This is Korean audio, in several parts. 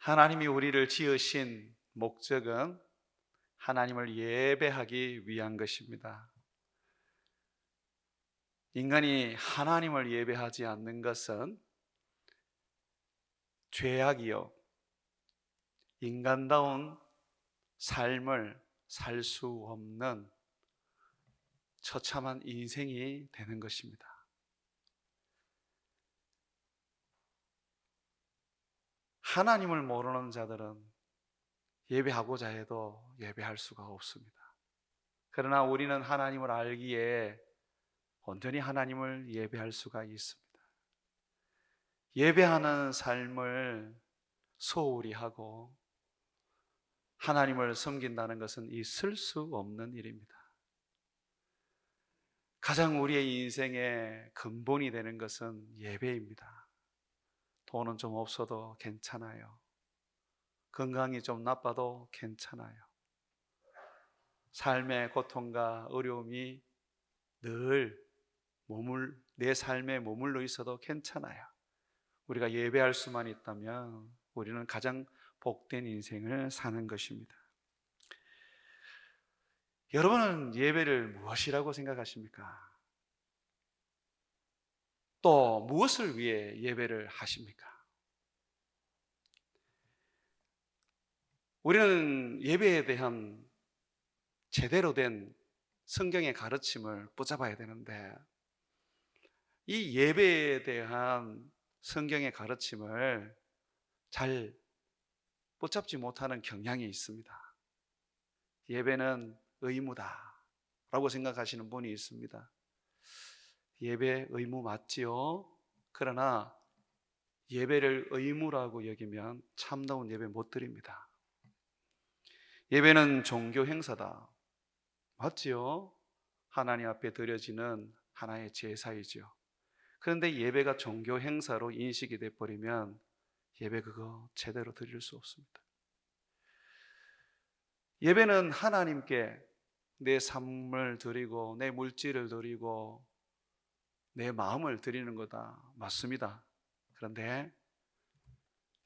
하나님이 우리를 지으신 목적은 하나님을 예배하기 위한 것입니다. 인간이 하나님을 예배하지 않는 것은 죄악이요, 인간다운 삶을 살 수 없는 처참한 인생이 되는 것입니다. 하나님을 모르는 자들은 예배하고자 해도 예배할 수가 없습니다. 그러나 우리는 하나님을 알기에 온전히 하나님을 예배할 수가 있습니다. 예배하는 삶을 소홀히 하고 하나님을 섬긴다는 것은 있을 수 없는 일입니다. 가장 우리의 인생의 근본이 되는 것은 예배입니다. 돈은 좀 없어도 괜찮아요. 건강이 좀 나빠도 괜찮아요. 삶의 고통과 어려움이 늘 내 삶에 머물러 있어도 괜찮아요. 우리가 예배할 수만 있다면 우리는 가장 복된 인생을 사는 것입니다. 여러분은 예배를 무엇이라고 생각하십니까? 또 무엇을 위해 예배를 하십니까? 우리는 예배에 대한 제대로 된 성경의 가르침을 붙잡아야 되는데, 이 예배에 대한 성경의 가르침을 잘 붙잡지 못하는 경향이 있습니다. 예배는 의무다 라고 생각하시는 분이 있습니다. 예배 의무 맞지요? 그러나 예배를 의무라고 여기면 참다운 예배 못 드립니다. 예배는 종교 행사다. 맞지요? 하나님 앞에 드려지는 하나의 제사이죠. 그런데 예배가 종교 행사로 인식이 돼버리면 예배 그거 제대로 드릴 수 없습니다. 예배는 하나님께 내 삶을 드리고 내 물질을 드리고 내 마음을 드리는 거다. 맞습니다. 그런데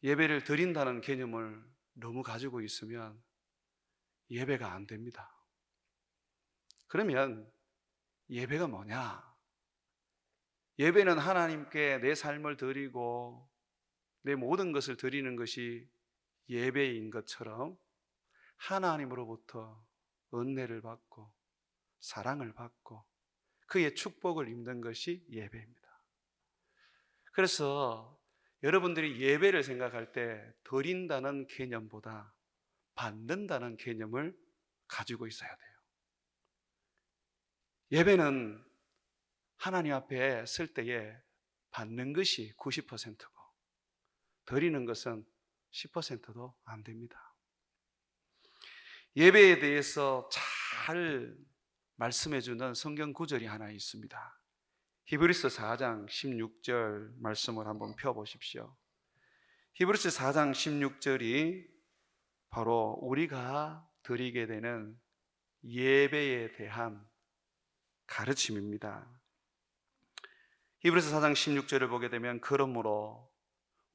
예배를 드린다는 개념을 너무 가지고 있으면 예배가 안 됩니다. 그러면 예배가 뭐냐? 예배는 하나님께 내 삶을 드리고 내 모든 것을 드리는 것이 예배인 것처럼 하나님으로부터 은혜를 받고 사랑을 받고 그의 축복을 입는 것이 예배입니다. 그래서 여러분들이 예배를 생각할 때 드린다는 개념보다 받는다는 개념을 가지고 있어야 돼요. 예배는 하나님 앞에 쓸 때에 받는 것이 90%고 드리는 것은 10%도 안 됩니다. 예배에 대해서 잘 말씀해 주는 성경 구절이 하나 있습니다. 히브리서 4장 16절 말씀을 한번 펴보십시오. 히브리서 4장 16절이 바로 우리가 드리게 되는 예배에 대한 가르침입니다. 히브리서 4장 16절을 보게 되면 그러므로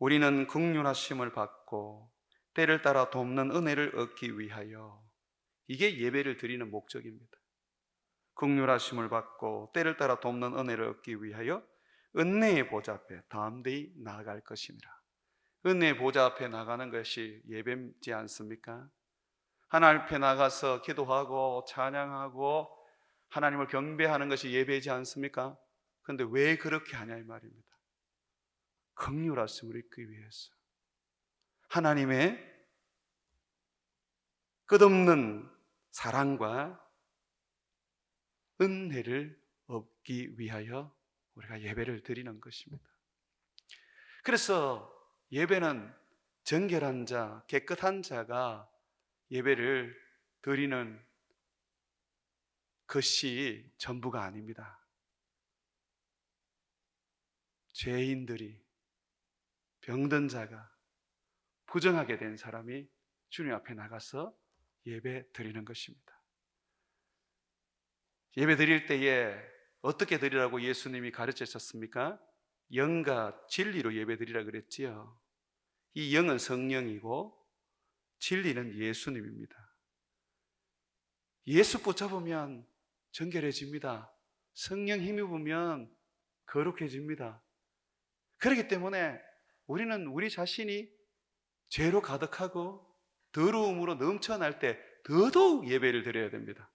우리는 긍휼하심을 받고 때를 따라 돕는 은혜를 얻기 위하여, 이게 예배를 드리는 목적입니다. 긍휼하심을 받고 때를 따라 돕는 은혜를 얻기 위하여 은혜의 보좌 앞에 담대히 나아갈 것이니라. 은혜의 보좌 앞에 나가는 것이 예배지 않습니까? 하나님 앞에 나가서 기도하고 찬양하고 하나님을 경배하는 것이 예배지 않습니까? 그런데 왜 그렇게 하냐 이 말입니다. 긍휼하심을 얻기 위해서, 하나님의 끝없는 사랑과 은혜를 얻기 위하여 우리가 예배를 드리는 것입니다. 그래서 예배는 정결한 자, 깨끗한 자가 예배를 드리는 것이 전부가 아닙니다. 죄인들이, 병든 자가, 부정하게 된 사람이 주님 앞에 나가서 예배 드리는 것입니다. 예배 드릴 때에 어떻게 드리라고 예수님이 가르치셨습니까? 영과 진리로 예배 드리라 그랬지요. 이 영은 성령이고 진리는 예수님입니다. 예수 붙잡으면 정결해집니다. 성령 힘입으면 거룩해집니다. 그렇기 때문에 우리는 우리 자신이 죄로 가득하고 더러움으로 넘쳐날 때 더더욱 예배를 드려야 됩니다.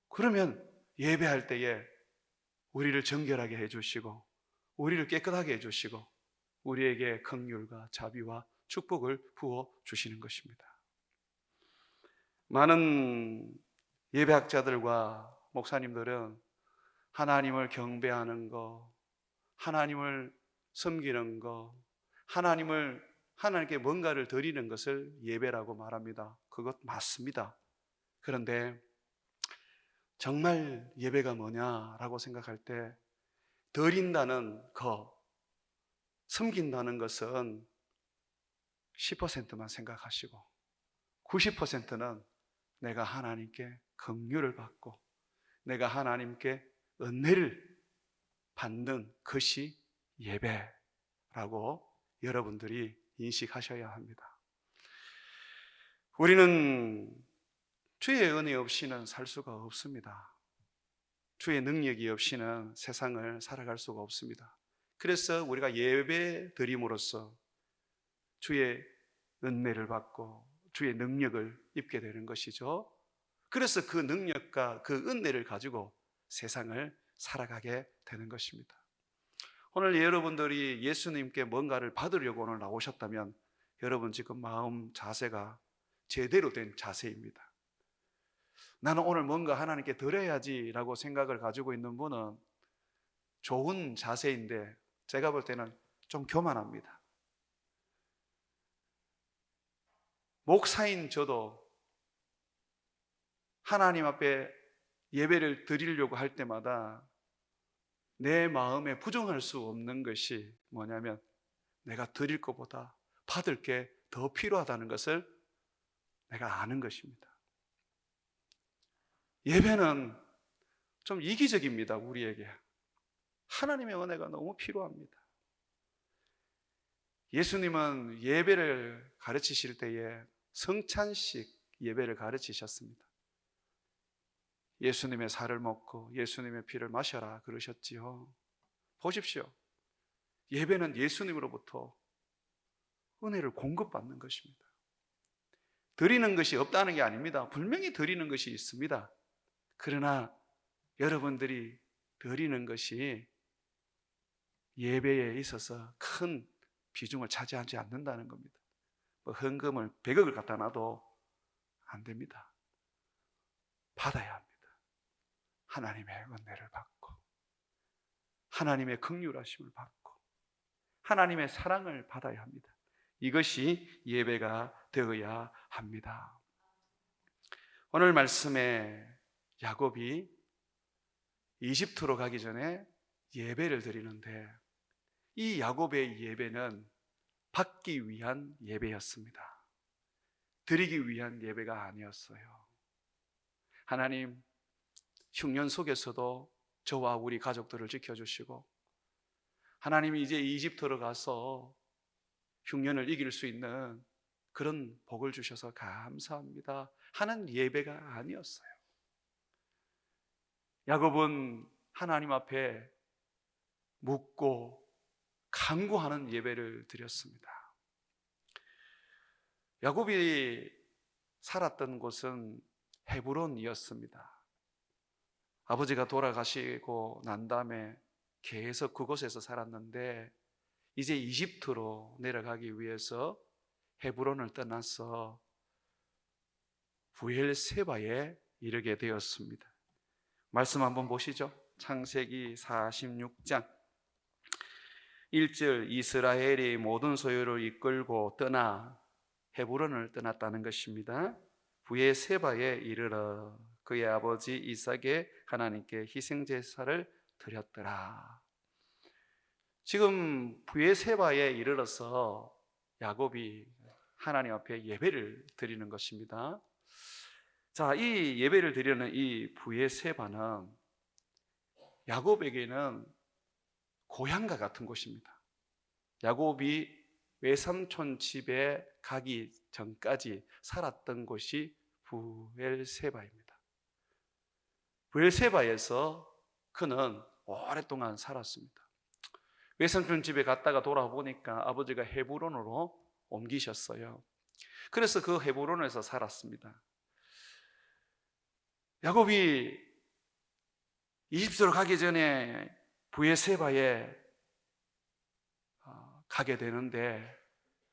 그러면 예배할 때에 우리를 정결하게 해주시고 우리를 깨끗하게 해주시고 우리에게 긍휼과 자비와 축복을 부어 주시는 것입니다. 많은 예배학자들과 목사님들은 하나님을 경배하는 것, 하나님을 섬기는 것, 하나님께 뭔가를 드리는 것을 예배라고 말합니다. 그것 맞습니다. 그런데 정말 예배가 뭐냐라고 생각할 때 드린다는 것, 섬긴다는 것은 10%만 생각하시고 90%는 내가 하나님께 긍휼을 받고 내가 하나님께 은혜를 받는 것이 예배라고 여러분들이 인식하셔야 합니다. 우리는 주의 은혜 없이는 살 수가 없습니다. 주의 능력이 없이는 세상을 살아갈 수가 없습니다. 그래서 우리가 예배 드림으로써 주의 은혜를 받고 주의 능력을 입게 되는 것이죠. 그래서 그 능력과 그 은혜를 가지고 세상을 살아가게 되는 것입니다. 오늘 여러분들이 예수님께 뭔가를 받으려고 오늘 나오셨다면 여러분 지금 마음 자세가 제대로 된 자세입니다. 나는 오늘 뭔가 하나님께 드려야지 라고 생각을 가지고 있는 분은 좋은 자세인데 제가 볼 때는 좀 교만합니다. 목사인 저도 하나님 앞에 예배를 드리려고 할 때마다 내 마음에 부정할 수 없는 것이 뭐냐면 내가 드릴 것보다 받을 게 더 필요하다는 것을 내가 아는 것입니다. 예배는 좀 이기적입니다. 우리에게 하나님의 은혜가 너무 필요합니다. 예수님은 예배를 가르치실 때에 성찬식 예배를 가르치셨습니다. 예수님의 살을 먹고 예수님의 피를 마셔라 그러셨지요. 보십시오. 예배는 예수님으로부터 은혜를 공급받는 것입니다. 드리는 것이 없다는 게 아닙니다. 분명히 드리는 것이 있습니다. 그러나 여러분들이 드리는 것이 예배에 있어서 큰 비중을 차지하지 않는다는 겁니다. 헌금을 100억을 갖다 놔도 안 됩니다. 받아야 합니다. 하나님의 은혜를 받고 하나님의 긍휼하심을 받고 하나님의 사랑을 받아야 합니다. 이것이 예배가 되어야 합니다. 오늘 말씀에 야곱이 이집트로 가기 전에 예배를 드리는데 이 야곱의 예배는 받기 위한 예배였습니다. 드리기 위한 예배가 아니었어요. 하나님, 흉년 속에서도 저와 우리 가족들을 지켜주시고 하나님이 이제 이집트로 가서 흉년을 이길 수 있는 그런 복을 주셔서 감사합니다 하는 예배가 아니었어요. 야곱은 하나님 앞에 묻고 간구하는 예배를 드렸습니다. 야곱이 살았던 곳은 헤브론이었습니다. 아버지가 돌아가시고 난 다음에 계속 그곳에서 살았는데 이제 이집트로 내려가기 위해서 헤브론을 떠나서 브엘세바에 이르게 되었습니다. 말씀 한번 보시죠. 창세기 46장 1절 이스라엘이 모든 소유를 이끌고 떠나 헤브론을 떠났다는 것입니다. 브엘세바에 이르러 그의 아버지 이삭의 하나님께 희생제사를 드렸더라. 지금 브엘세바에 이르러서 야곱이 하나님 앞에 예배를 드리는 것입니다. 자, 이 예배를 드리는 이 브엘세바는 야곱에게는 고향과 같은 곳입니다. 야곱이 외삼촌 집에 가기 전까지 살았던 곳이 브엘세바입니다. 브엘세바에서 그는 오랫동안 살았습니다. 외삼촌 집에 갔다가 돌아보니까 아버지가 헤브론으로 옮기셨어요. 그래서 그 헤브론에서 살았습니다. 야곱이 이집트로 가기 전에 브엘세바에 가게 되는데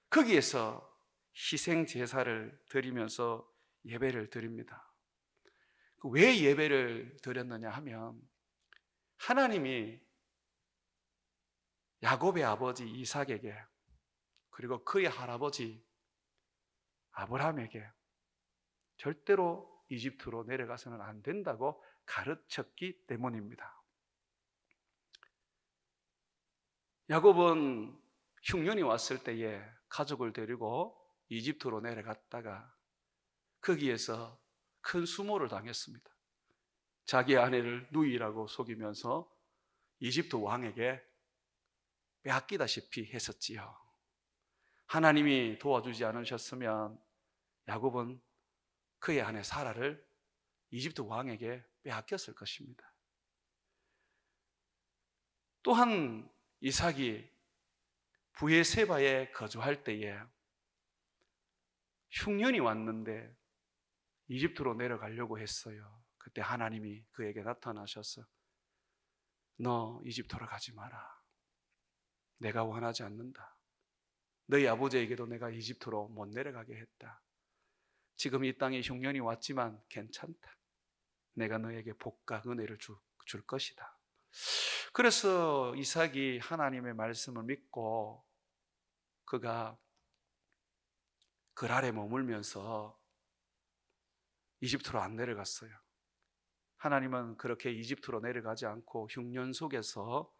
거기에서 희생 제사를 드리면서 예배를 드립니다. 왜 예배를 드렸느냐 하면 하나님이 야곱의 아버지 이삭에게 그리고 그의 할아버지 아브라함에게 절대로 이집트로 내려가서는 안 된다고 가르쳤기 때문입니다. 야곱은 흉년이 왔을 때에 가족을 데리고 이집트로 내려갔다가 거기에서 큰 수모를 당했습니다. 자기 아내를 누이라고 속이면서 이집트 왕에게 빼앗기다시피 했었지요. 하나님이 도와주지 않으셨으면 야곱은 그의 아내 사라를 이집트 왕에게 빼앗겼을 것입니다. 또한 이삭이 브엘세바에 거주할 때에 흉년이 왔는데 이집트로 내려가려고 했어요. 그때 하나님이 그에게 나타나셔서 너 이집트로 가지 마라. 내가 원하지 않는다. 너희 아버지에게도 내가 이집트로 못 내려가게 했다. 지금 이 땅에 흉년이 왔지만 괜찮다. 내가 너에게 복과 은혜를 줄 것이다. 그래서 이삭이 하나님의 말씀을 믿고 그가 그랄에 머물면서 이집트로 안 내려갔어요. 하나님은 그렇게 이집트로 내려가지 않고 흉년 속에서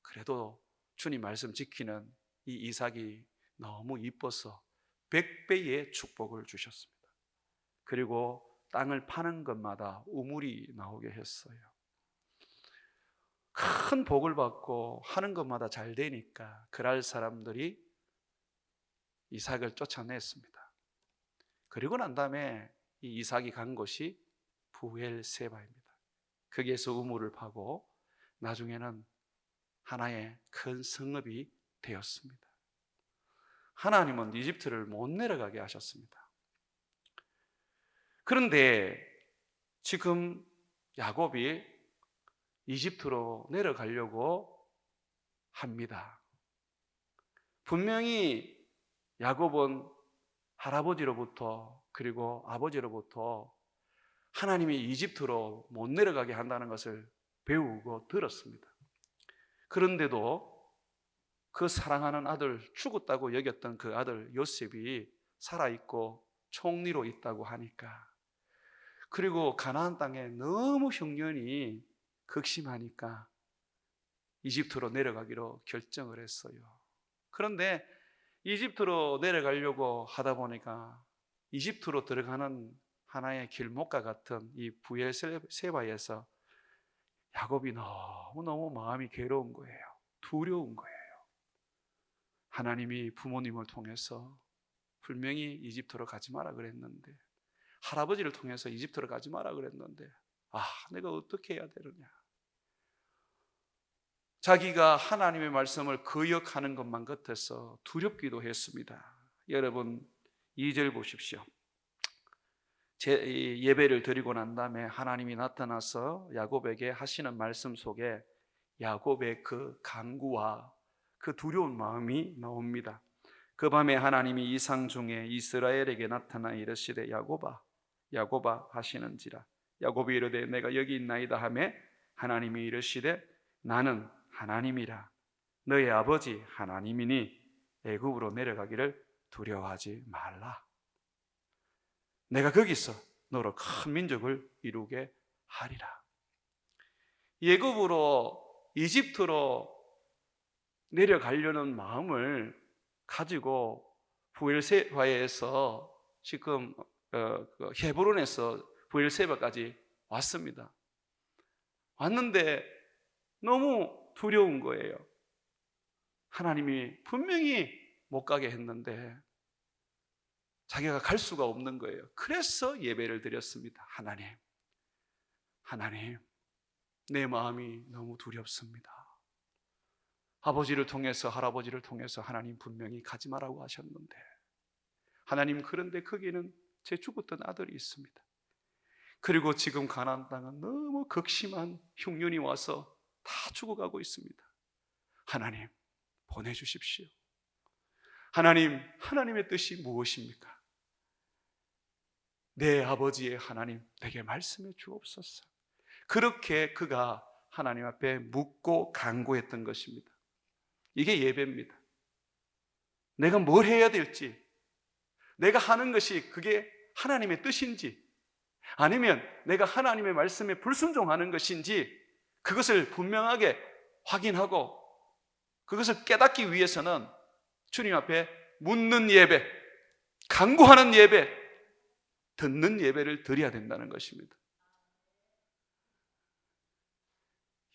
그래도 주님 말씀 지키는 이 이삭이 너무 이뻐서 100배의 축복을 주셨습니다. 그리고 땅을 파는 것마다 우물이 나오게 했어요. 큰 복을 받고 하는 것마다 잘 되니까 그랄 사람들이 이삭을 쫓아냈습니다. 그리고 난 다음에 이 이삭이 간 곳이 브엘세바입니다. 거기에서 우물을 파고 나중에는 하나의 큰 성읍이 되었습니다. 하나님은 이집트를 못 내려가게 하셨습니다. 그런데 지금 야곱이 이집트로 내려가려고 합니다. 분명히 야곱은 할아버지로부터 그리고 아버지로부터 하나님이 이집트로 못 내려가게 한다는 것을 배우고 들었습니다. 그런데도 그 사랑하는 아들, 죽었다고 여겼던 그 아들 요셉이 살아있고 총리로 있다고 하니까, 그리고 가나안 땅에 너무 흉년이 극심하니까 이집트로 내려가기로 결정을 했어요. 그런데 이집트로 내려가려고 하다 보니까 이집트로 들어가는 하나의 길목과 같은 이 브엘세바에서 야곱이 너무너무 마음이 괴로운 거예요. 두려운 거예요. 하나님이 부모님을 통해서 분명히 이집트로 가지 마라 그랬는데, 할아버지를 통해서 이집트로 가지 마라 그랬는데, 내가 어떻게 해야 되느냐. 자기가 하나님의 말씀을 거역하는 것만 같아서 두렵기도 했습니다. 여러분 2절 보십시오. 예배를 드리고 난 다음에 하나님이 나타나서 야곱에게 하시는 말씀 속에 야곱의 그 간구와 그 두려운 마음이 나옵니다. 그 밤에 하나님이 이상 중에 이스라엘에게 나타나 이르시되 야곱아 야곱아 하시는지라. 야곱이 이르되 내가 여기 있나이다 하매 하나님이 이르시되 나는 하나님이라. 너의 아버지 하나님이니 애굽으로 내려가기를 두려워하지 말라. 내가 거기서 너로 큰 민족을 이루게 하리라. 애굽으로 이집트로 내려가려는 마음을 가지고 브엘세바에서 지금 헤브론에서 브엘세바까지 왔습니다. 왔는데 너무 두려운 거예요. 하나님이 분명히 못 가게 했는데 자기가 갈 수가 없는 거예요. 그래서 예배를 드렸습니다. 하나님, 내 마음이 너무 두렵습니다. 아버지를 통해서, 할아버지를 통해서 하나님 분명히 가지 말라고 하셨는데, 하나님, 그런데 거기에는 제 죽었던 아들이 있습니다. 그리고 지금 가나안 땅은 너무 극심한 흉년이 와서 다 죽어가고 있습니다. 하나님, 보내주십시오. 하나님의 뜻이 무엇입니까? 내 아버지의 하나님, 내게 말씀해 주옵소서. 그렇게 그가 하나님 앞에 묻고 간구했던 것입니다. 이게 예배입니다. 내가 뭘 해야 될지, 내가 하는 것이 그게 하나님의 뜻인지, 아니면 내가 하나님의 말씀에 불순종하는 것인지, 그것을 분명하게 확인하고 그것을 깨닫기 위해서는 주님 앞에 묻는 예배, 간구하는 예배, 듣는 예배를 드려야 된다는 것입니다.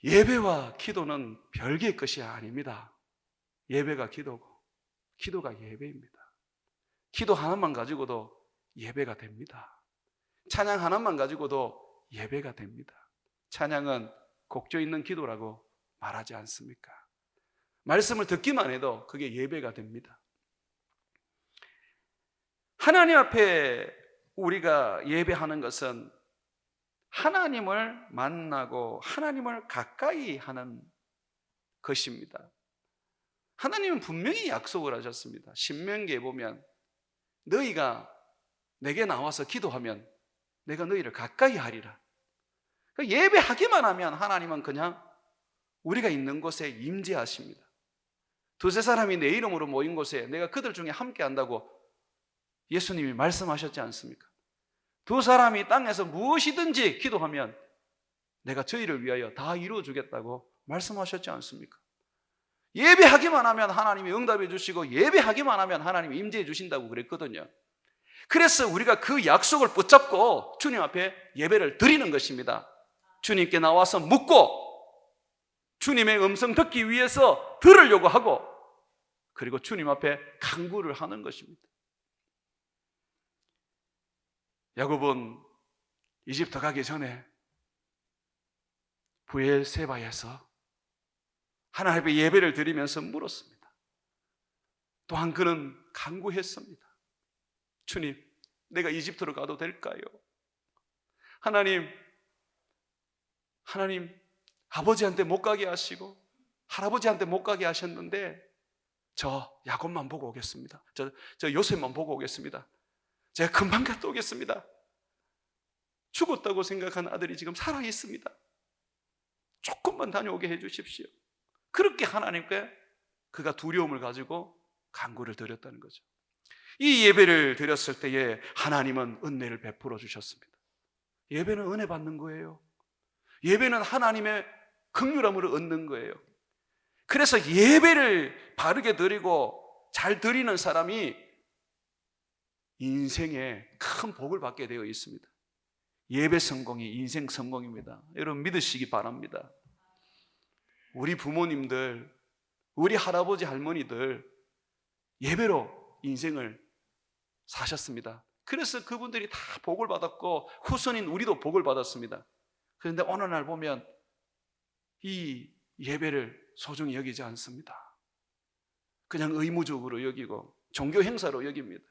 예배와 기도는 별개의 것이 아닙니다. 예배가 기도고, 기도가 예배입니다. 기도 하나만 가지고도 예배가 됩니다. 찬양 하나만 가지고도 예배가 됩니다. 찬양은 곡조 있는 기도라고 말하지 않습니까? 말씀을 듣기만 해도 그게 예배가 됩니다. 하나님 앞에 우리가 예배하는 것은 하나님을 만나고 하나님을 가까이 하는 것입니다. 하나님은 분명히 약속을 하셨습니다. 신명기에 보면 너희가 내게 나와서 기도하면 내가 너희를 가까이 하리라. 예배하기만 하면 하나님은 그냥 우리가 있는 곳에 임재하십니다. 두세 사람이 내 이름으로 모인 곳에 내가 그들 중에 함께 한다고 예수님이 말씀하셨지 않습니까? 두 사람이 땅에서 무엇이든지 기도하면 내가 저희를 위하여 다 이루어 주겠다고 말씀하셨지 않습니까? 예배하기만 하면 하나님이 응답해 주시고 예배하기만 하면 하나님이 임재해 주신다고 그랬거든요. 그래서 우리가 그 약속을 붙잡고 주님 앞에 예배를 드리는 것입니다. 주님께 나와서 묻고 주님의 음성 듣기 위해서 들으려고 하고, 그리고 주님 앞에 간구를 하는 것입니다. 야곱은 이집트 가기 전에 브엘세바에서 하나님 앞에 예배를 드리면서 물었습니다. 또한 그는 간구했습니다. 주님, 내가 이집트로 가도 될까요? 하나님, 아버지한테 못 가게 하시고 할아버지한테 못 가게 하셨는데 저 야곱만 보고 오겠습니다. 저 요셉만 보고 오겠습니다. 제가 금방 갔다 오겠습니다. 죽었다고 생각한 아들이 지금 살아 있습니다. 조금만 다녀오게 해 주십시오. 그렇게 하나님께 그가 두려움을 가지고 간구를 드렸다는 거죠. 이 예배를 드렸을 때에 하나님은 은혜를 베풀어 주셨습니다. 예배는 은혜 받는 거예요. 예배는 하나님의 긍휼함으로 얻는 거예요. 그래서 예배를 바르게 드리고 잘 드리는 사람이 인생에 큰 복을 받게 되어 있습니다. 예배 성공이 인생 성공입니다. 여러분 믿으시기 바랍니다. 우리 부모님들, 우리 할아버지 할머니들 예배로 인생을 사셨습니다. 그래서 그분들이 다 복을 받았고 후손인 우리도 복을 받았습니다. 그런데 어느 날 보면 이 예배를 소중히 여기지 않습니다. 그냥 의무적으로 여기고 종교 행사로 여깁니다.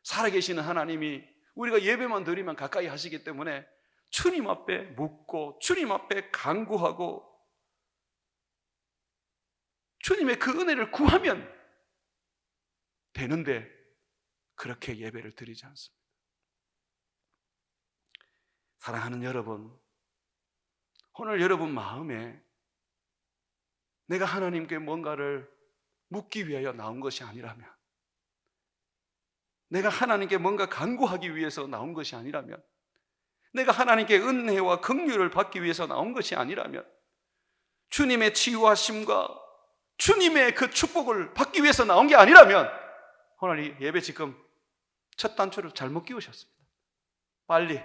살아계시는 하나님이 우리가 예배만 드리면 가까이 하시기 때문에 주님 앞에 묻고 주님 앞에 간구하고 주님의 그 은혜를 구하면 되는데 그렇게 예배를 드리지 않습니다. 사랑하는 여러분, 오늘 여러분 마음에 내가 하나님께 뭔가를 묻기 위하여 나온 것이 아니라면, 내가 하나님께 뭔가 간구하기 위해서 나온 것이 아니라면, 내가 하나님께 은혜와 긍휼을 받기 위해서 나온 것이 아니라면, 주님의 치유하심과 주님의 그 축복을 받기 위해서 나온 게 아니라면 오늘 이 예배 지금 첫 단추를 잘못 끼우셨습니다. 빨리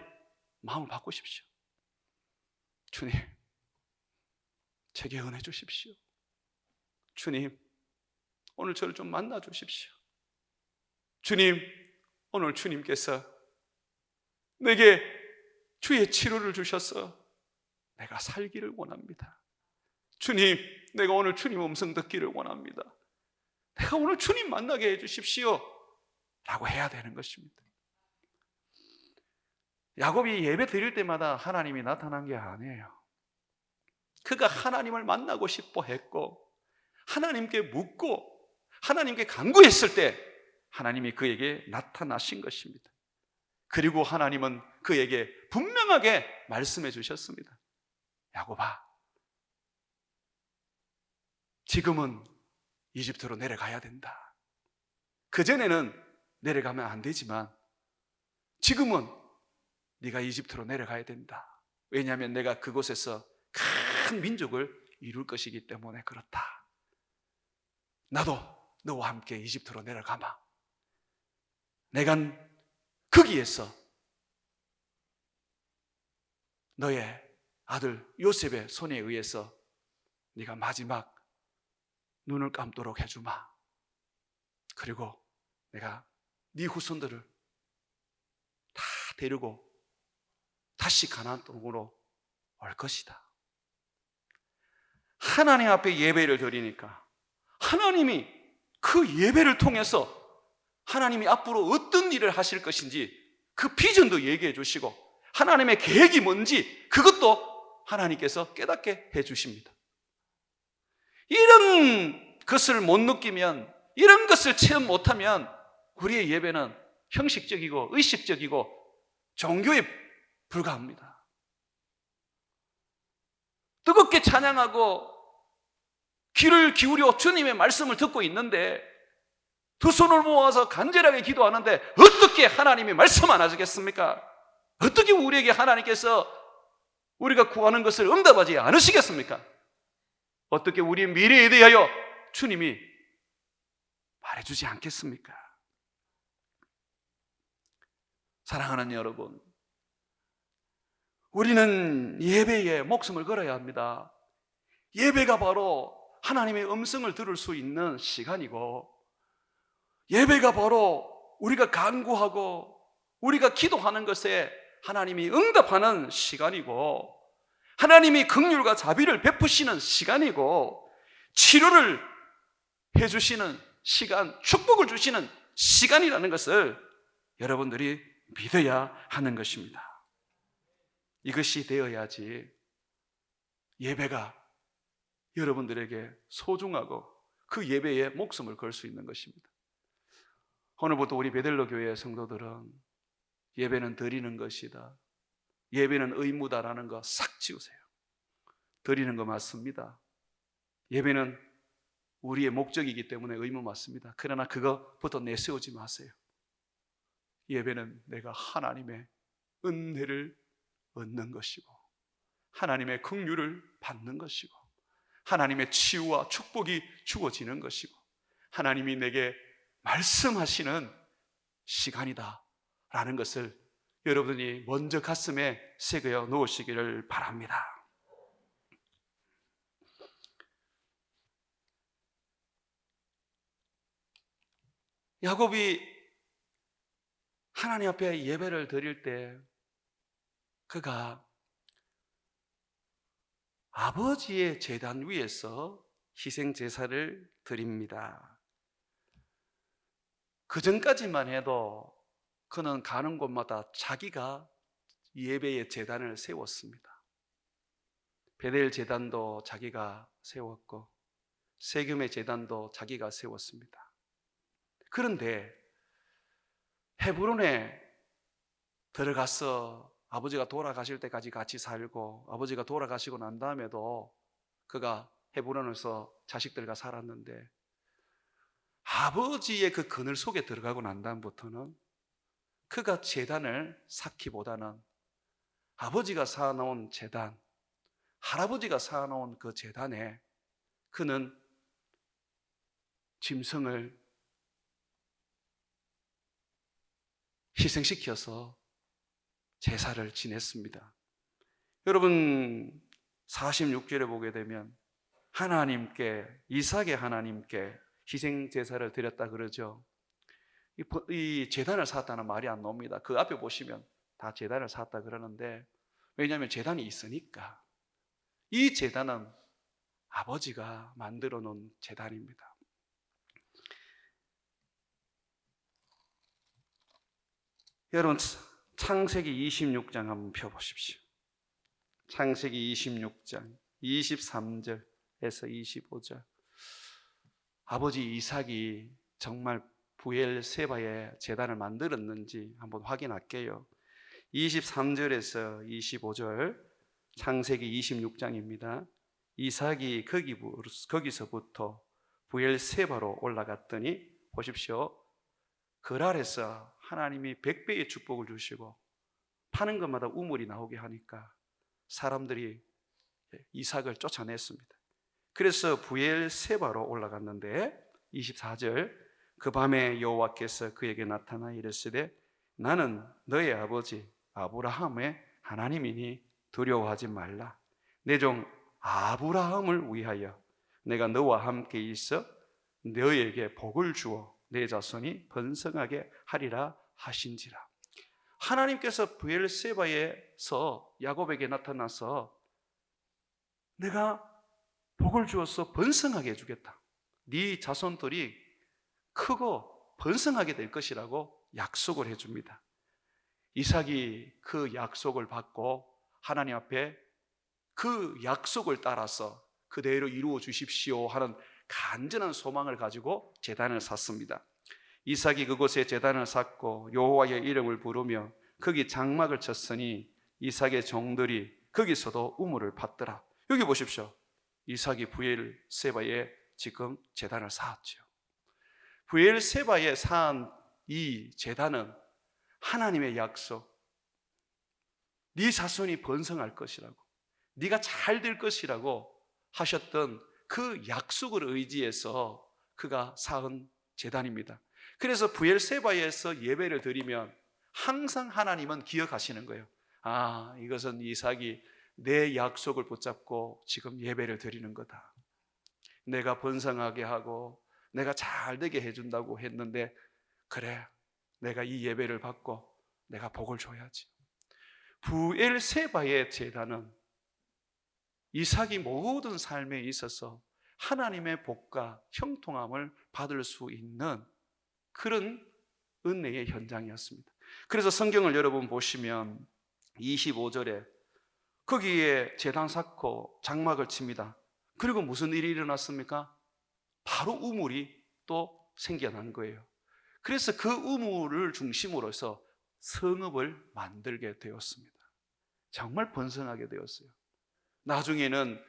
마음을 바꾸십시오. 주님, 제게 은혜 주십시오. 주님, 오늘 저를 좀 만나 주십시오. 주님, 오늘 주님께서 내게 주의 치료를 주셔서 내가 살기를 원합니다. 주님, 내가 오늘 주님 음성 듣기를 원합니다. 내가 오늘 주님 만나게 해주십시오 라고 해야 되는 것입니다. 야곱이 예배 드릴 때마다 하나님이 나타난 게 아니에요. 그가 하나님을 만나고 싶어 했고, 하나님께 묻고 하나님께 간구했을 때 하나님이 그에게 나타나신 것입니다. 그리고 하나님은 그에게 분명하게 말씀해 주셨습니다. 야곱아, 지금은 이집트로 내려가야 된다. 그전에는 내려가면 안 되지만 지금은 네가 이집트로 내려가야 된다. 왜냐하면 내가 그곳에서 큰 민족을 이룰 것이기 때문에 그렇다. 나도 너와 함께 이집트로 내려가마. 내가 거기에서 너의 아들 요셉의 손에 의해서 네가 마지막 눈을 감도록 해주마. 그리고 내가 네 후손들을 다 데리고 다시 가나안 땅으로 올 것이다. 하나님 앞에 예배를 드리니까 하나님이 그 예배를 통해서 하나님이 앞으로 어떤 일을 하실 것인지 그 비전도 얘기해 주시고 하나님의 계획이 뭔지 그것도 하나님께서 깨닫게 해 주십니다. 이런 것을 못 느끼면, 이런 것을 체험 못하면 우리의 예배는 형식적이고 의식적이고 종교에 불과합니다. 뜨겁게 찬양하고 귀를 기울여 주님의 말씀을 듣고 있는데 두 손을 모아서 간절하게 기도하는데 어떻게 하나님이 말씀 안 하시겠습니까? 어떻게 우리에게 하나님께서 우리가 구하는 것을 응답하지 않으시겠습니까? 어떻게 우리의 미래에 대하여 주님이 말해주지 않겠습니까? 사랑하는 여러분, 우리는 예배에 목숨을 걸어야 합니다. 예배가 바로 하나님의 음성을 들을 수 있는 시간이고, 예배가 바로 우리가 간구하고 우리가 기도하는 것에 하나님이 응답하는 시간이고, 하나님이 긍휼과 자비를 베푸시는 시간이고, 치료를 해주시는 시간, 축복을 주시는 시간이라는 것을 여러분들이 믿어야 하는 것입니다. 이것이 되어야지 예배가 여러분들에게 소중하고 그 예배에 목숨을 걸 수 있는 것입니다. 오늘부터 우리 베들로 교회 성도들은 예배는 드리는 것이다, 예배는 의무다라는 거 싹 지우세요. 드리는 거 맞습니다. 예배는 우리의 목적이기 때문에 의무 맞습니다. 그러나 그것부터 내세우지 마세요. 예배는 내가 하나님의 은혜를 얻는 것이고 하나님의 긍휼을 받는 것이고 하나님의 치유와 축복이 주어지는 것이고 하나님이 내게 말씀하시는 시간이다 라는 것을 여러분이 먼저 가슴에 새겨 놓으시기를 바랍니다. 야곱이 하나님 앞에 예배를 드릴 때 그가 아버지의 제단 위에서 희생 제사를 드립니다. 그 전까지만 해도 그는 가는 곳마다 자기가 예배의 제단을 세웠습니다. 베델 제단도 자기가 세웠고 세겜의 제단도 자기가 세웠습니다. 그런데 헤브론에 들어가서 아버지가 돌아가실 때까지 같이 살고 아버지가 돌아가시고 난 다음에도 그가 헤브론에서 자식들과 살았는데 아버지의 그 그늘 속에 들어가고 난 다음부터는 그가 제단을 쌓기보다는 아버지가 쌓아놓은 제단, 할아버지가 쌓아놓은 그 제단에 그는 짐승을 희생시켜서 제사를 지냈습니다. 여러분 46절에 보게 되면 하나님께, 이삭의 하나님께 희생 제사를 드렸다 그러죠. 이 제단을 샀다는 말이 안 나옵니다. 그 앞에 보시면 다 제단을 샀다 그러는데, 왜냐하면 제단이 있으니까. 이 제단은 아버지가 만들어 놓은 제단입니다. 여러분, 창세기 26장 한번 펴보십시오. 창세기 26장 23절에서 25절. 아버지 이삭이 정말 부엘세바의 제단을 만들었는지 한번 확인할게요. 23절에서 25절, 창세기 26장입니다. 이삭이 거기서부터 부엘세바로 올라갔더니 보십시오. 그랄에서 하나님이 100배의 축복을 주시고 파는 것마다 우물이 나오게 하니까 사람들이 이삭을 쫓아냈습니다. 그래서 부엘세바로 올라갔는데 24절, 그 밤에 여호와께서 그에게 나타나 이르시되 나는 너의 아버지 아브라함의 하나님이니 두려워하지 말라. 내 종 아브라함을 위하여 내가 너와 함께 있어 너에게 복을 주어 내 자손이 번성하게 하리라 하신지라. 하나님께서 부엘세바에서 야곱에게 나타나서 내가 복을 주어서 번성하게 해주겠다. 네 자손들이 크고 번성하게 될 것이라고 약속을 해줍니다. 이삭이 그 약속을 받고 하나님 앞에 그 약속을 따라서 그대로 이루어 주십시오 하는 간절한 소망을 가지고 제단을 샀습니다. 이삭이 그곳에 제단을 샀고 여호와의 이름을 부르며 거기 장막을 쳤으니 이삭의 종들이 거기서도 우물을 팠더라. 여기 보십시오. 이삭이 부엘세바에 지금 제단을 쌓았죠. 부엘세바에 쌓은 이 제단은 하나님의 약속, 네 자손이 번성할 것이라고, 네가 잘 될 것이라고 하셨던 그 약속을 의지해서 그가 쌓은 제단입니다. 그래서 부엘세바에서 예배를 드리면 항상 하나님은 기억하시는 거예요. 아, 이것은 이삭이 내 약속을 붙잡고 지금 예배를 드리는 거다. 내가 번성하게 하고 내가 잘 되게 해준다고 했는데, 그래, 내가 이 예배를 받고 내가 복을 줘야지. 부엘세바의 제단은 이삭이 모든 삶에 있어서 하나님의 복과 형통함을 받을 수 있는 그런 은혜의 현장이었습니다. 그래서 성경을 여러분 보시면 25절에 거기에 제단 쌓고 장막을 칩니다. 그리고 무슨 일이 일어났습니까? 바로 우물이 또 생겨난 거예요. 그래서 그 우물을 중심으로 해서 성읍을 만들게 되었습니다. 정말 번성하게 되었어요. 나중에는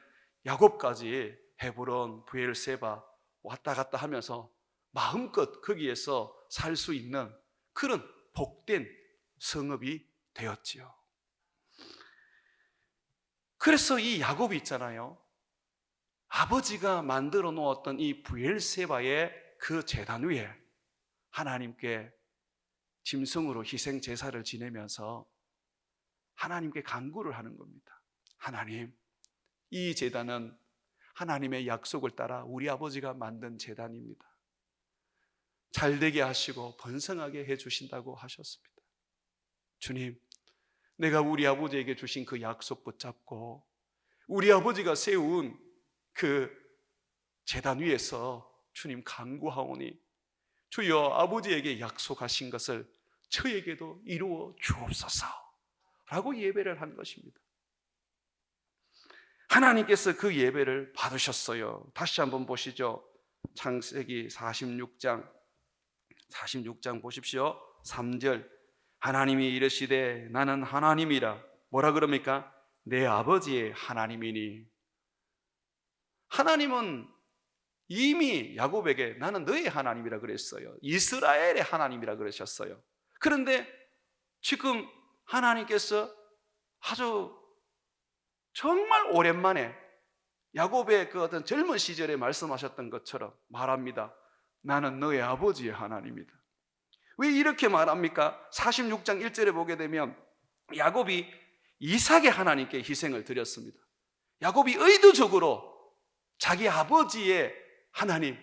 야곱까지 헤브론, 부엘세바 왔다 갔다 하면서 마음껏 거기에서 살 수 있는 그런 복된 성읍이 되었지요. 그래서 이 야곱이 있잖아요. 아버지가 만들어 놓았던 이 부엘세바의 그 제단 위에 하나님께 짐승으로 희생 제사를 지내면서 하나님께 간구를 하는 겁니다. 하나님, 이 제단은 하나님의 약속을 따라 우리 아버지가 만든 제단입니다. 잘되게 하시고 번성하게 해주신다고 하셨습니다. 주님, 내가 우리 아버지에게 주신 그 약속 붙잡고 우리 아버지가 세운 그 제단 위에서 주님 간구하오니 주여 아버지에게 약속하신 것을 저에게도 이루어 주옵소서 라고 예배를 한 것입니다. 하나님께서 그 예배를 받으셨어요. 다시 한번 보시죠. 창세기 46장 보십시오. 3절, 하나님이 이르시되 나는 하나님이라. 뭐라 그럽니까? 내 아버지의 하나님이니. 하나님은 이미 야곱에게 나는 너의 하나님이라 그랬어요. 이스라엘의 하나님이라 그러셨어요. 그런데 지금 하나님께서 아주 정말 오랜만에 야곱의 그 어떤 젊은 시절에 말씀하셨던 것처럼 말합니다. 나는 너의 아버지의 하나님이다. 왜 이렇게 말합니까? 46장 1절에 보게 되면 야곱이 이삭의 하나님께 희생을 드렸습니다. 야곱이 의도적으로 자기 아버지의 하나님,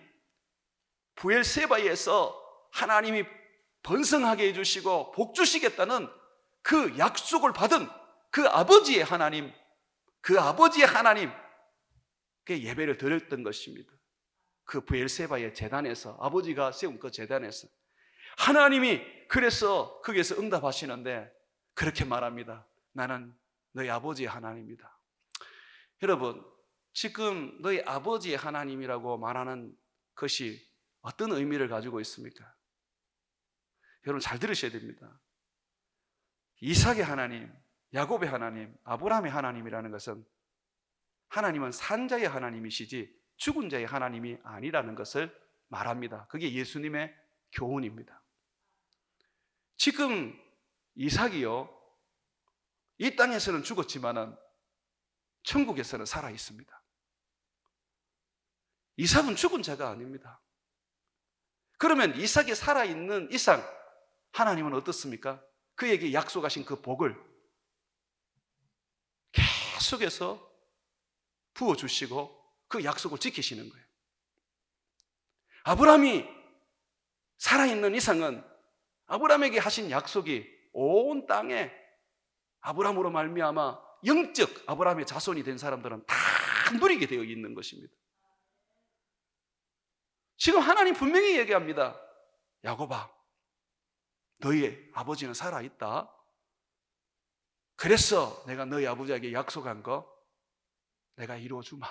부엘세바에서 하나님이 번성하게 해주시고 복 주시겠다는 그 약속을 받은 그 아버지의 하나님, 그 예배를 드렸던 것입니다. 그 부엘세바의 제단에서, 아버지가 세운 그 제단에서 하나님이 그래서 거기에서 응답하시는데 그렇게 말합니다. 나는 너희 아버지의 하나님이다. 여러분, 지금 너희 아버지의 하나님이라고 말하는 것이 어떤 의미를 가지고 있습니까? 여러분 잘 들으셔야 됩니다. 이삭의 하나님, 야곱의 하나님, 아브라함의 하나님이라는 것은 하나님은 산자의 하나님이시지 죽은 자의 하나님이 아니라는 것을 말합니다. 그게 예수님의 교훈입니다. 지금 이삭이요, 이 땅에서는 죽었지만은 천국에서는 살아 있습니다. 이삭은 죽은 자가 아닙니다. 그러면 이삭이 살아있는 이상 하나님은 어떻습니까? 그에게 약속하신 그 복을 계속해서 부어주시고 그 약속을 지키시는 거예요. 아브라함이 살아있는 이상은 아브라함에게 하신 약속이 온 땅에 아브라함으로 말미암아 영적 아브라함의 자손이 된 사람들은 다 누리게 되어 있는 것입니다. 지금 하나님 분명히 얘기합니다. 야곱아, 너희 아버지는 살아있다. 그래서 내가 너희 아버지에게 약속한 거 내가 이루어주마.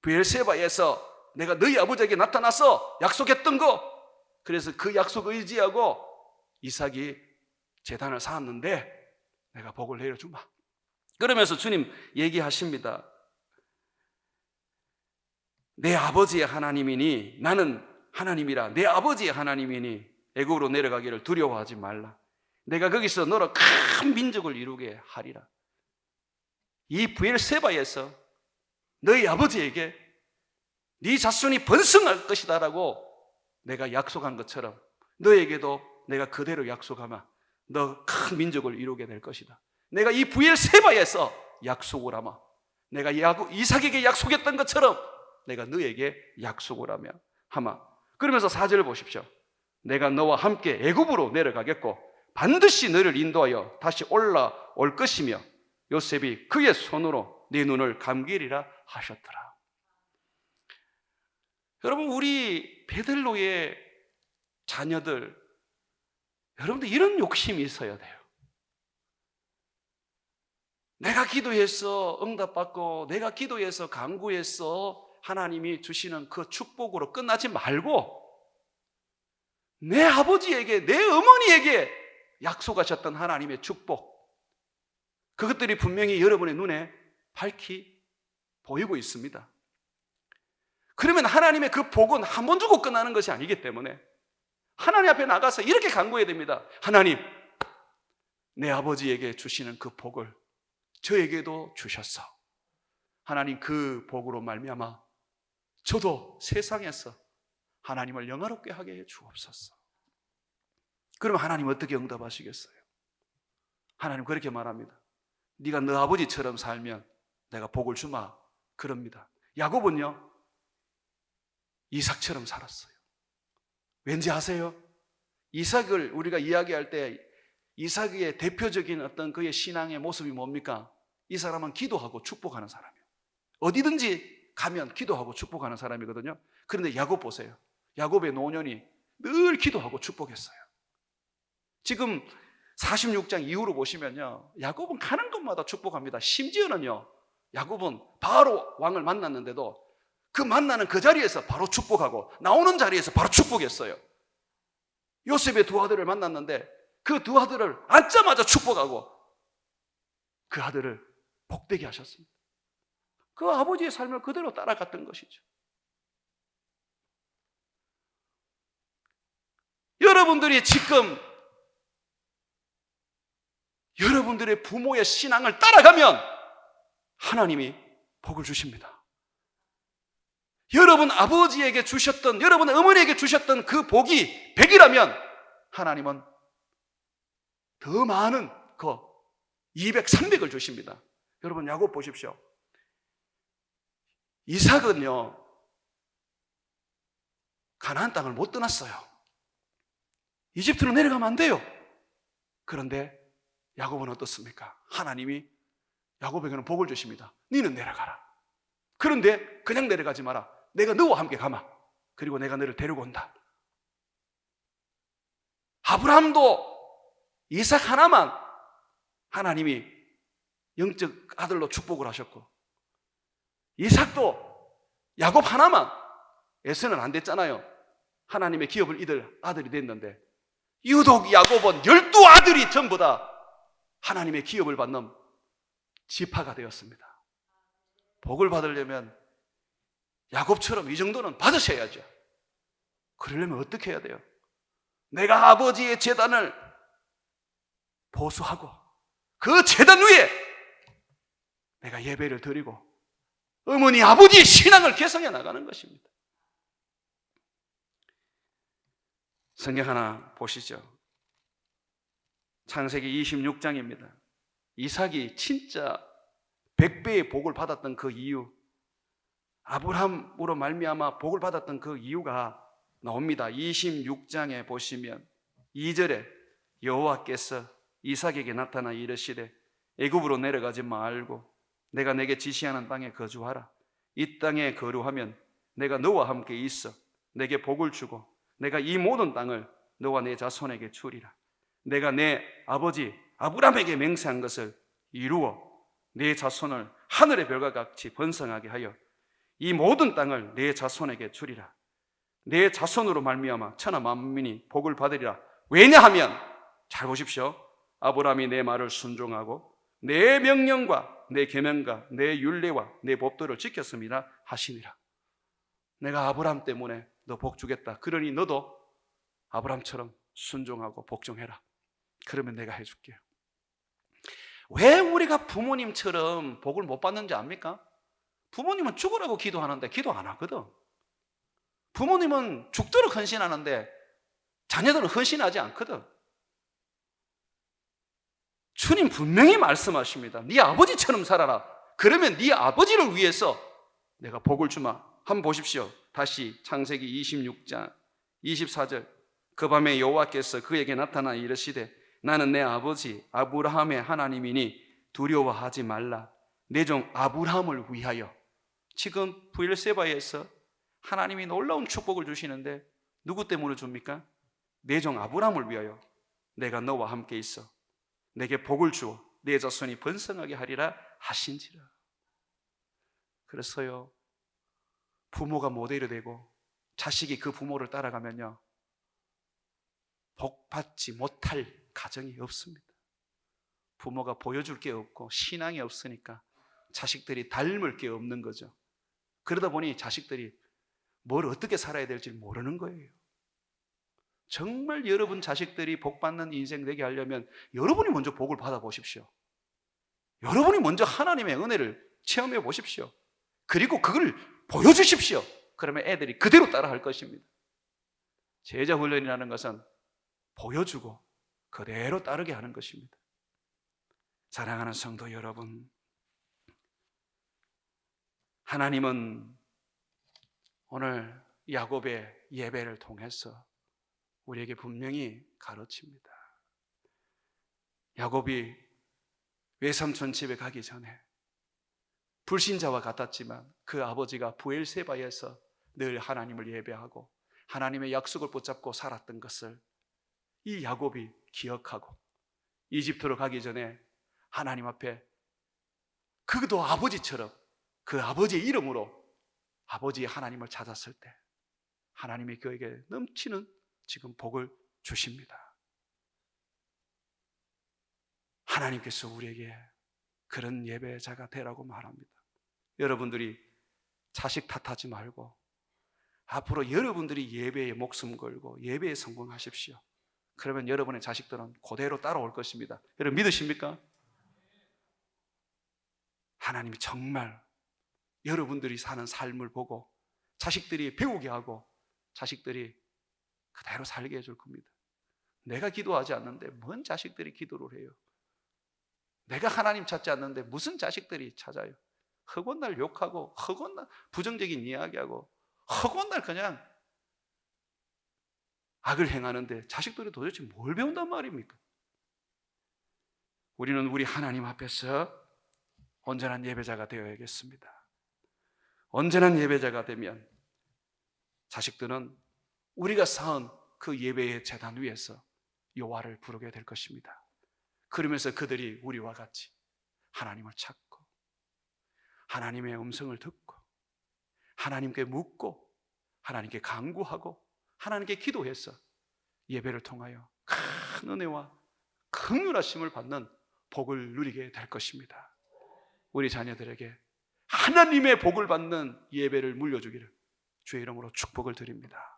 부엘세바에서 내가 너희 아버지에게 나타나서 약속했던 거, 그래서 그 약속 의지하고 이삭이 제단을 쌓았는데 내가 복을 내려주마. 그러면서 주님 얘기하십니다. 내 아버지의 하나님이니, 나는 하나님이라 내 아버지의 하나님이니 애굽으로 내려가기를 두려워하지 말라. 내가 거기서 너로 큰 민족을 이루게 하리라. 이 부엘세바에서 너희 아버지에게 네 자손이 번성할 것이다 라고 내가 약속한 것처럼 너에게도 내가 그대로 약속하마. 너 큰 민족을 이루게 될 것이다. 내가 이 부엘세바에서 약속을 하마. 내가 이삭에게 약속했던 것처럼 내가 너에게 약속을 하마. 그러면서 4절을 보십시오. 내가 너와 함께 애굽으로 내려가겠고 반드시 너를 인도하여 다시 올라올 것이며 요셉이 그의 손으로 네 눈을 감기리라 하셨더라. 여러분, 우리 베들로의 자녀들, 여러분들 이런 욕심이 있어야 돼요. 내가 기도해서 응답받고 내가 기도해서 간구해서 하나님이 주시는 그 축복으로 끝나지 말고 내 아버지에게, 내 어머니에게 약속하셨던 하나님의 축복, 그것들이 분명히 여러분의 눈에 밝히 보이고 있습니다. 그러면 하나님의 그 복은 한 번 주고 끝나는 것이 아니기 때문에 하나님 앞에 나가서 이렇게 간구해야 됩니다. 하나님, 내 아버지에게 주시는 그 복을 저에게도 주셨어. 하나님, 그 복으로 말미암아 저도 세상에서 하나님을 영화롭게 하게 해 주옵소서. 그럼 하나님 어떻게 응답하시겠어요? 하나님 그렇게 말합니다. 네가 너 아버지처럼 살면 내가 복을 주마. 그럽니다. 야곱은요, 이삭처럼 살았어요. 왠지 아세요? 이삭을 우리가 이야기할 때 이삭의 대표적인 어떤 그의 신앙의 모습이 뭡니까? 이 사람은 기도하고 축복하는 사람이에요. 어디든지 가면 기도하고 축복하는 사람이거든요. 그런데 야곱 보세요. 야곱의 노년이 늘 기도하고 축복했어요. 지금 46장 이후로 보시면요, 야곱은 가는 곳마다 축복합니다. 심지어는요, 야곱은 바로 왕을 만났는데도 그 만나는 그 자리에서 바로 축복하고 나오는 자리에서 바로 축복했어요. 요셉의 두 아들을 만났는데 그 두 아들을 앉자마자 축복하고 그 아들을 복되게 하셨습니다. 그 아버지의 삶을 그대로 따라갔던 것이죠. 여러분들이 지금 여러분들의 부모의 신앙을 따라가면 하나님이 복을 주십니다. 여러분 아버지에게 주셨던, 여러분 어머니에게 주셨던 그 복이 100이라면 하나님은 더 많은 그 200, 300을 주십니다. 여러분 야곱 보십시오. 이삭은요, 가나안 땅을 못 떠났어요. 이집트로 내려가면 안 돼요. 그런데 야곱은 어떻습니까? 하나님이 야곱에게는 복을 주십니다. 너는 내려가라. 그런데 그냥 내려가지 마라. 내가 너와 함께 가마. 그리고 내가 너를 데리고 온다. 아브라함도 이삭 하나만 하나님이 영적 아들로 축복을 하셨고, 이삭도 야곱 하나만, 에서는 안 됐잖아요. 하나님의 기업을 이들 아들이 됐는데, 유독 야곱은 12아들이 전부 다 하나님의 기업을 받는 지파가 되었습니다. 복을 받으려면 야곱처럼 이 정도는 받으셔야죠. 그러려면 어떻게 해야 돼요? 내가 아버지의 제단을 보수하고 그 제단 위에 내가 예배를 드리고 어머니 아버지의 신앙을 개성해 나가는 것입니다. 성경 하나 보시죠. 창세기 26장입니다. 이삭이 진짜 100배의 복을 받았던 그 이유, 아브라함으로 말미암아 복을 받았던 그 이유가 나옵니다. 26장에 보시면 2절에 여호와께서 이삭에게 나타나 이르시되 애굽으로 내려가지 말고 내가 내게 지시하는 땅에 거주하라. 이 땅에 거류하면 내가 너와 함께 있어 내게 복을 주고 내가 이 모든 땅을 너와 내 자손에게 주리라. 내가 내 아버지 아브라함에게 맹세한 것을 이루어 내 자손을 하늘의 별과 같이 번성하게 하여 이 모든 땅을 내 자손에게 주리라. 내 자손으로 말미암아 천하 만민이 복을 받으리라. 왜냐하면, 잘 보십시오, 아브라함이 내 말을 순종하고 내 명령과 내 계명과 내 율례와 내 법도를 지켰습니다 하시니라. 내가 아브라함 때문에 너 복 주겠다. 그러니 너도 아브라함처럼 순종하고 복종해라. 그러면 내가 해줄게요. 왜 우리가 부모님처럼 복을 못 받는지 압니까? 부모님은 죽으라고 기도하는데 기도 안 하거든. 부모님은 죽도록 헌신하는데 자녀들은 헌신하지 않거든. 주님 분명히 말씀하십니다. 네 아버지처럼 살아라. 그러면 네 아버지를 위해서 내가 복을 주마. 한번 보십시오. 다시 창세기 26장 24절. 그 밤에 여호와께서 그에게 나타나 이르시되 나는 내 아버지 아브라함의 하나님이니 두려워하지 말라. 내 종 아브라함을 위하여. 지금 브엘세바에서 하나님이 놀라운 축복을 주시는데 누구 때문에 줍니까? 내 종 아브라함을 위하여 내가 너와 함께 있어 내게 복을 주어 내 자손이 번성하게 하리라 하신지라. 그래서요, 부모가 모델이 되고 자식이 그 부모를 따라가면요, 복받지 못할 가정이 없습니다. 부모가 보여줄 게 없고 신앙이 없으니까 자식들이 닮을 게 없는 거죠. 그러다 보니 자식들이 뭘 어떻게 살아야 될지 모르는 거예요. 정말 여러분 자식들이 복받는 인생 되게 하려면 여러분이 먼저 복을 받아보십시오. 여러분이 먼저 하나님의 은혜를 체험해 보십시오. 그리고 그걸 보여주십시오. 그러면 애들이 그대로 따라할 것입니다. 제자 훈련이라는 것은 보여주고 그대로 따르게 하는 것입니다. 사랑하는 성도 여러분, 하나님은 오늘 야곱의 예배를 통해서 우리에게 분명히 가르칩니다. 야곱이 외삼촌 집에 가기 전에 불신자와 같았지만 그 아버지가 브엘세바에서 늘 하나님을 예배하고 하나님의 약속을 붙잡고 살았던 것을 이 야곱이 기억하고 이집트로 가기 전에 하나님 앞에 그도 아버지처럼 그 아버지의 이름으로 아버지의 하나님을 찾았을 때 하나님이 그에게 넘치는 지금 복을 주십니다. 하나님께서 우리에게 그런 예배자가 되라고 말합니다. 여러분들이 자식 탓하지 말고 앞으로 여러분들이 예배에 목숨 걸고 예배에 성공하십시오. 그러면 여러분의 자식들은 그대로 따라올 것입니다. 여러분 믿으십니까? 하나님이 정말 여러분들이 사는 삶을 보고 자식들이 배우게 하고 자식들이 그대로 살게 해줄 겁니다. 내가 기도하지 않는데 뭔 자식들이 기도를 해요? 내가 하나님 찾지 않는데 무슨 자식들이 찾아요? 허건날 욕하고 허건날 부정적인 이야기하고 허건날 그냥 악을 행하는데 자식들이 도대체 뭘 배운단 말입니까? 우리는 우리 하나님 앞에서 온전한 예배자가 되어야겠습니다. 온전한 예배자가 되면 자식들은 우리가 쌓은 그 예배의 제단 위에서 여호와를 부르게 될 것입니다. 그러면서 그들이 우리와 같이 하나님을 찾고 하나님의 음성을 듣고 하나님께 묻고 하나님께 간구하고 하나님께 기도해서 예배를 통하여 큰 은혜와 긍휼하심을 받는 복을 누리게 될 것입니다. 우리 자녀들에게 하나님의 복을 받는 예배를 물려주기를 주의 이름으로 축복을 드립니다.